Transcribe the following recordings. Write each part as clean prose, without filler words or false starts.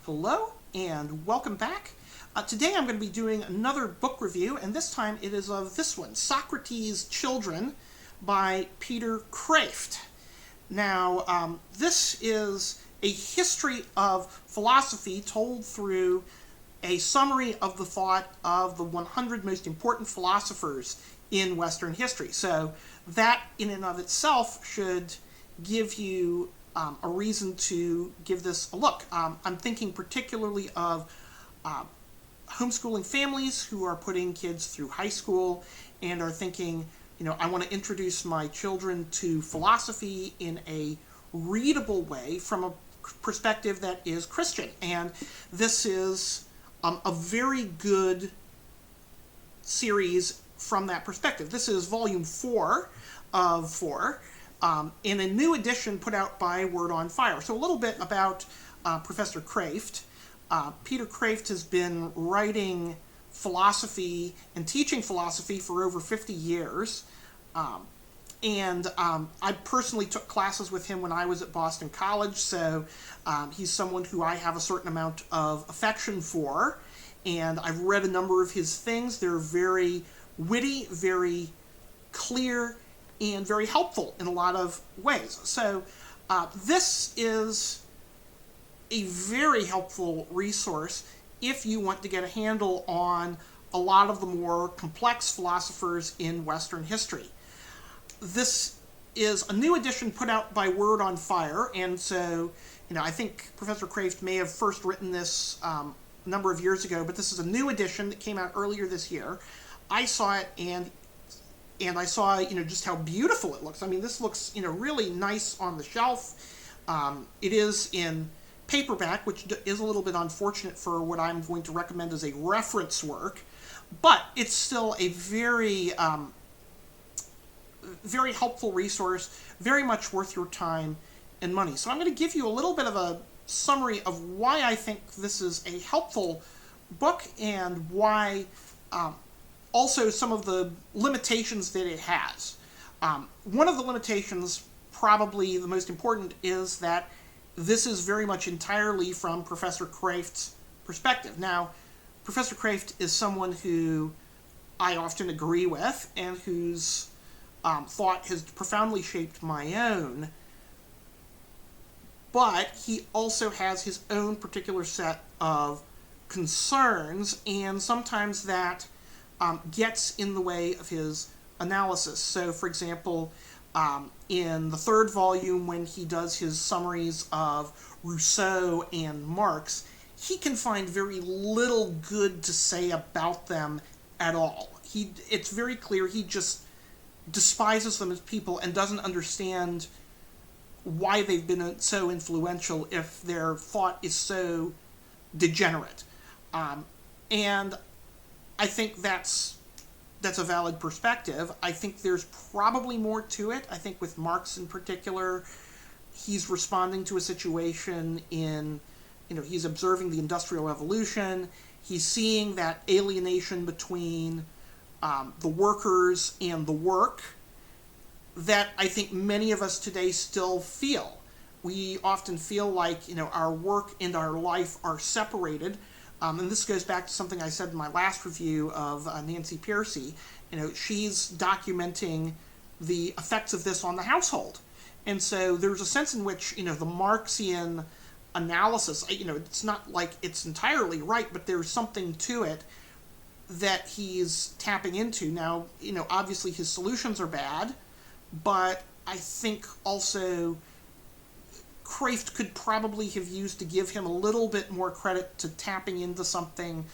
Hello and welcome back. Today I'm going to be doing another book review, and this time it is of this one, Socrates' Children by Peter Kreeft. Now, this is a history of philosophy told through a summary of the thought of the 100 most important philosophers in Western history. So that in and of itself should give you a reason to give this a look. I'm thinking particularly of homeschooling families who are putting kids through high school and are thinking, I want to introduce my children to philosophy in a readable way from a perspective that is Christian. And this is a very good series from that perspective. This is volume 4 of 4. In a new edition put out by Word on Fire. So a little bit about Professor Kreeft. Peter Kreeft has been writing philosophy and teaching philosophy for over 50 years. I personally took classes with him when I was at Boston College, so he's someone who I have a certain amount of affection for. And I've read a number of his things. They're very witty, very clear, and very helpful in a lot of ways. So this is a very helpful resource if you want to get a handle on a lot of the more complex philosophers in Western history. This is a new edition put out by Word on Fire, and so, I think Professor Kreeft may have first written this a number of years ago, but this is a new edition that came out earlier this year. I saw it and I saw, just how beautiful it looks. I mean, this looks, really nice on the shelf. It is in paperback, which is a little bit unfortunate for what I'm going to recommend as a reference work, but it's still a very, very helpful resource, very much worth your time and money. So I'm going to give you a little bit of a summary of why I think this is a helpful book and why also some of the limitations that it has. One of the limitations, probably the most important, is that this is very much entirely from Professor Kreeft's perspective. Now, Professor Kreeft is someone who I often agree with and whose thought has profoundly shaped my own, but he also has his own particular set of concerns, and sometimes that gets in the way of his analysis. So, for example, in the third volume, when he does his summaries of Rousseau and Marx, he can find very little good to say about them at all. It's very clear he just despises them as people and doesn't understand why they've been so influential if their thought is so degenerate. And I think that's a valid perspective. I think there's probably more to it. I think with Marx in particular, he's responding to a situation he's observing the Industrial Revolution. He's seeing that alienation between the workers and the work that I think many of us today still feel. We often feel like, our work and our life are separated. And this goes back to something I said in my last review of Nancy Pearcey. She's documenting the effects of this on the household. And so there's a sense in which, the Marxian analysis, it's not like it's entirely right, but there's something to it that he's tapping into. Now, obviously his solutions are bad, but I think also Kreeft could probably have used to give him a little bit more credit to tapping into something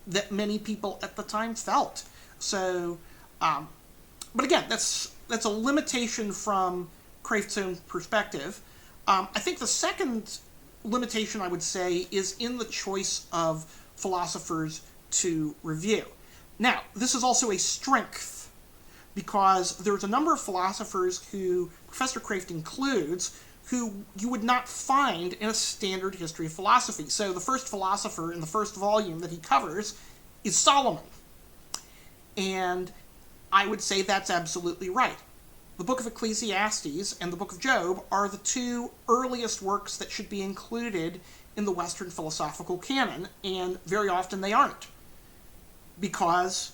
that many people at the time felt. So, but again, that's a limitation from Kreeft's own perspective. I think the second limitation I would say is in the choice of philosophers to review. Now, this is also a strength because there's a number of philosophers who Professor Kreeft includes who you would not find in a standard history of philosophy. So the first philosopher in the first volume that he covers is Solomon. And I would say that's absolutely right. the book of Ecclesiastes and the book of Job are the two earliest works that should be included in the Western philosophical canon, and very often they aren't. Because,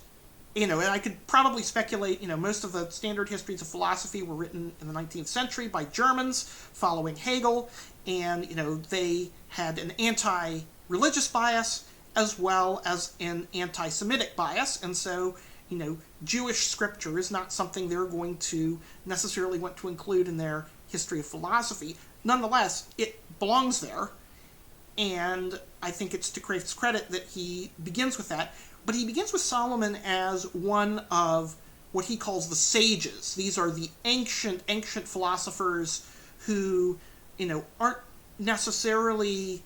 and I could probably speculate, most of the standard histories of philosophy were written in the 19th century by Germans following Hegel, and, they had an anti-religious bias as well as an anti-Semitic bias, and so, Jewish scripture is not something they're going to necessarily want to include in their history of philosophy. Nonetheless, it belongs there, and I think it's to Kreeft's credit that he begins with that. But he begins with Solomon as one of what he calls the sages. These are the ancient philosophers who, aren't necessarily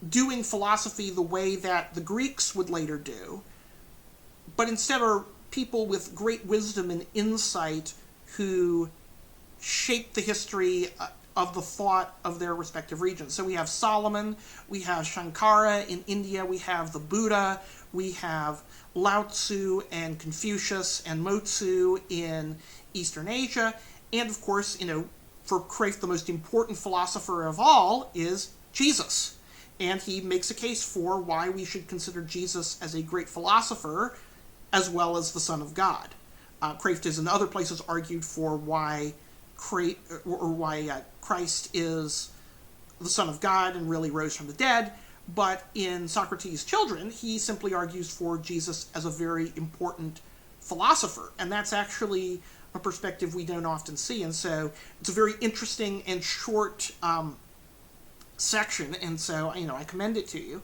doing philosophy the way that the Greeks would later do, but instead are people with great wisdom and insight who shape the history of the thought of their respective regions. So we have Solomon, we have Shankara in India, we have the Buddha, we have Lao Tzu and Confucius and Mo-Tzu in Eastern Asia, and of course, for Kreeft, the most important philosopher of all is Jesus. And he makes a case for why we should consider Jesus as a great philosopher as well as the Son of God. Kreeft has in other places argued for why Christ is the Son of God and really rose from the dead, but in Socrates' Children, he simply argues for Jesus as a very important philosopher, and that's actually a perspective we don't often see, and so it's a very interesting and short section, and so, I commend it to you.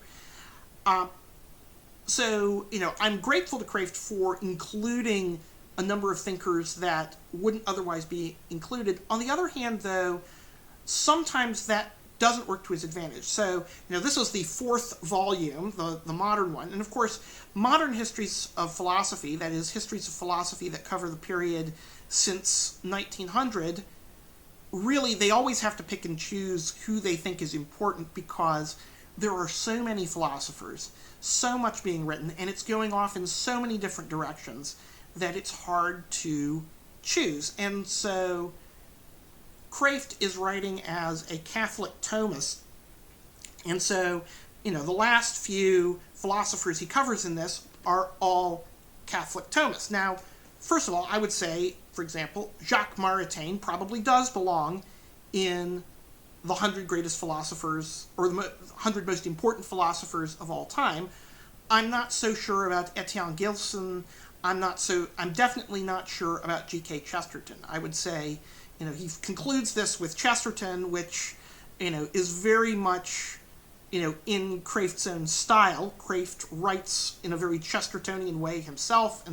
So, I'm grateful to Kreeft for including a number of thinkers that wouldn't otherwise be included. On the other hand, though, sometimes that doesn't work to his advantage. So, this is the fourth volume, the modern one, and of course, modern histories of philosophy, that is, histories of philosophy that cover the period since 1900, really, they always have to pick and choose who they think is important because there are so many philosophers, so much being written, and it's going off in so many different directions that it's hard to choose. And so Kreeft is writing as a Catholic Thomist, and so, the last few philosophers he covers in this are all Catholic Thomists. Now, first of all, I would say, for example, Jacques Maritain probably does belong in the 100 greatest philosophers, or the 100 most important philosophers of all time. I'm not so sure about Etienne Gilson. I'm definitely not sure about G.K. Chesterton. I would say, he concludes this with Chesterton, which, is very much, in Kreeft's own style. Kreeft writes in a very Chestertonian way himself,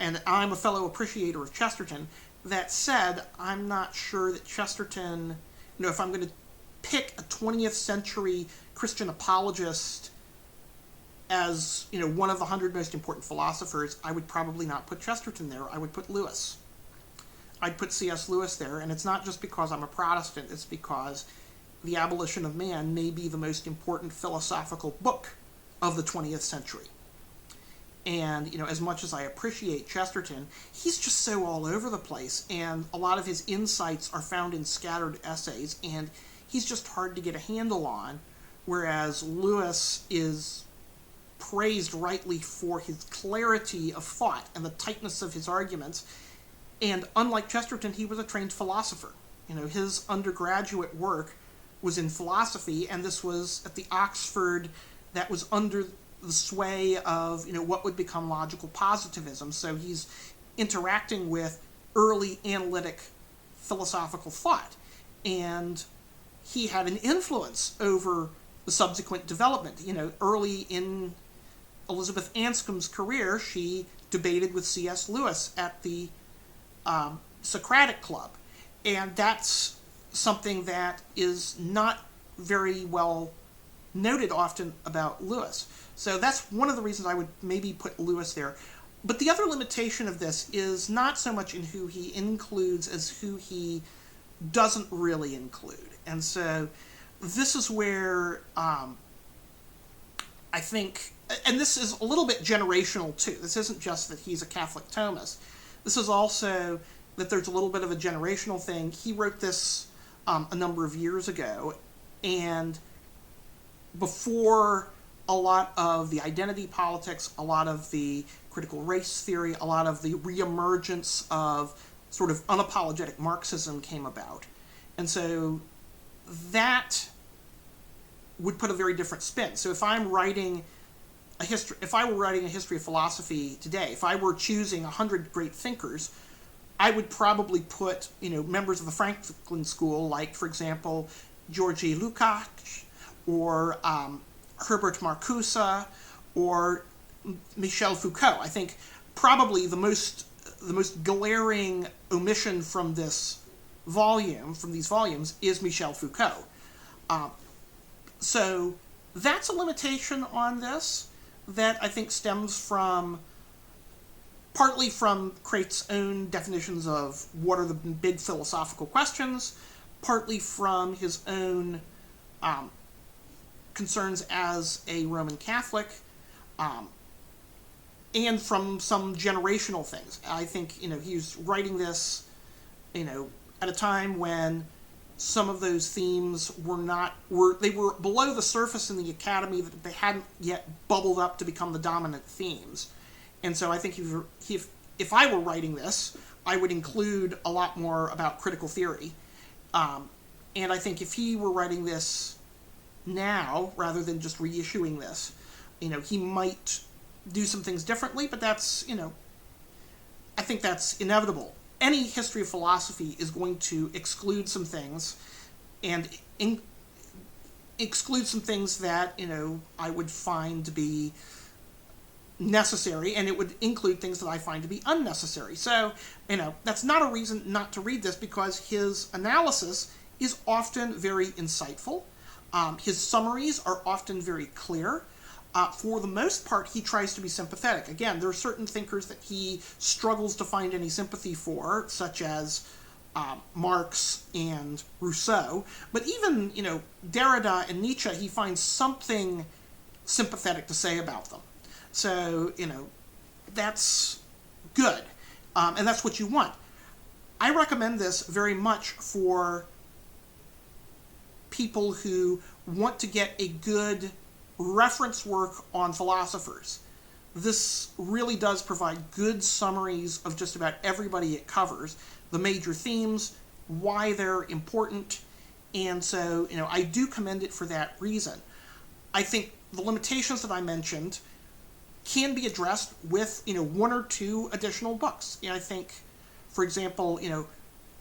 and I'm a fellow appreciator of Chesterton. That said, I'm not sure that Chesterton, if I'm going to pick a 20th century Christian apologist as, one of the 100 most important philosophers, I would probably not put Chesterton there. I would put Lewis. I'd put C.S. Lewis there, and it's not just because I'm a Protestant, it's because The Abolition of Man may be the most important philosophical book of the 20th century. And, as much as I appreciate Chesterton, he's just so all over the place, and a lot of his insights are found in scattered essays, and he's just hard to get a handle on, whereas Lewis is praised rightly for his clarity of thought and the tightness of his arguments, and unlike Chesterton, he was a trained philosopher. His undergraduate work was in philosophy, and this was at the Oxford that was under the sway of, what would become logical positivism. So he's interacting with early analytic philosophical thought, and he had an influence over the subsequent development. Early in Elizabeth Anscombe's career, she debated with C.S. Lewis at the Socratic Club, and that's something that is not very well noted often about Lewis. So that's one of the reasons I would maybe put Lewis there. But the other limitation of this is not so much in who he includes as who he doesn't really include. And so this is where I think, and this is a little bit generational too. This isn't just that he's a Catholic Thomist. This is also that there's a little bit of a generational thing. He wrote this a number of years ago, and before a lot of the identity politics, a lot of the critical race theory, a lot of the reemergence of sort of unapologetic Marxism came about. And so that would put a very different spin. So if I'm writing a history, if I were writing a history of philosophy today, if I were choosing 100 great thinkers, I would probably put, members of the Franklin School, like, for example, Georgi Lukács, or Herbert Marcuse, or Michel Foucault. I think probably the most glaring omission from this volume, from these volumes, is Michel Foucault. So that's a limitation on this that I think stems from partly from Kreeft's own definitions of what are the big philosophical questions, partly from his own concerns as a Roman Catholic, and from some generational things. I think, he was writing this, at a time when some of those themes they were below the surface in the academy, that they hadn't yet bubbled up to become the dominant themes. And so I think if I were writing this, I would include a lot more about critical theory. And I think if he were writing this now, rather than just reissuing this, he might do some things differently, but that's, I think that's inevitable. Any history of philosophy is going to exclude some things, and exclude some things that, I would find to be necessary, and it would include things that I find to be unnecessary. So, that's not a reason not to read this, because his analysis is often very insightful. His summaries are often very clear. For the most part, he tries to be sympathetic. Again, there are certain thinkers that he struggles to find any sympathy for, such as Marx and Rousseau. But even, Derrida and Nietzsche, he finds something sympathetic to say about them. So, that's good. And that's what you want. I recommend this very much for people who want to get a good reference work on philosophers. This really does provide good summaries of just about everybody it covers, the major themes, why they're important, and so, I do commend it for that reason. I think the limitations that I mentioned can be addressed with, one or two additional books. I think, for example,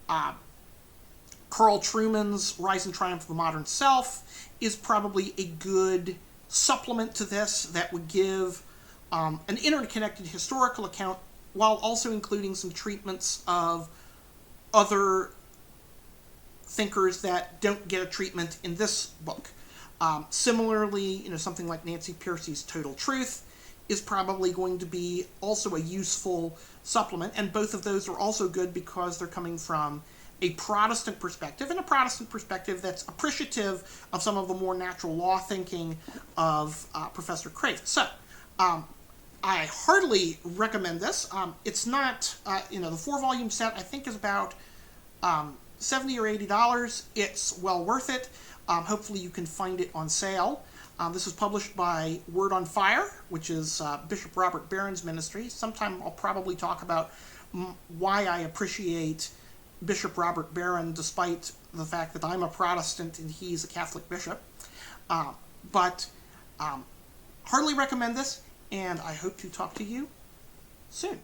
Carl Trueman's Rise and Triumph of the Modern Self is probably a good supplement to this that would give an interconnected historical account while also including some treatments of other thinkers that don't get a treatment in this book. Similarly, something like Nancy Pearcey's Total Truth is probably going to be also a useful supplement, and both of those are also good because they're coming from a Protestant perspective, and a Protestant perspective that's appreciative of some of the more natural law thinking of Professor Kreeft. So, I heartily recommend this. It's not, the 4-volume set I think is about $70 or $80. It's well worth it. Hopefully you can find it on sale. This was published by Word on Fire, which is Bishop Robert Barron's ministry. Sometime I'll probably talk about why I appreciate Bishop Robert Barron, despite the fact that I'm a Protestant and he's a Catholic bishop. But heartily recommend this, and I hope to talk to you soon.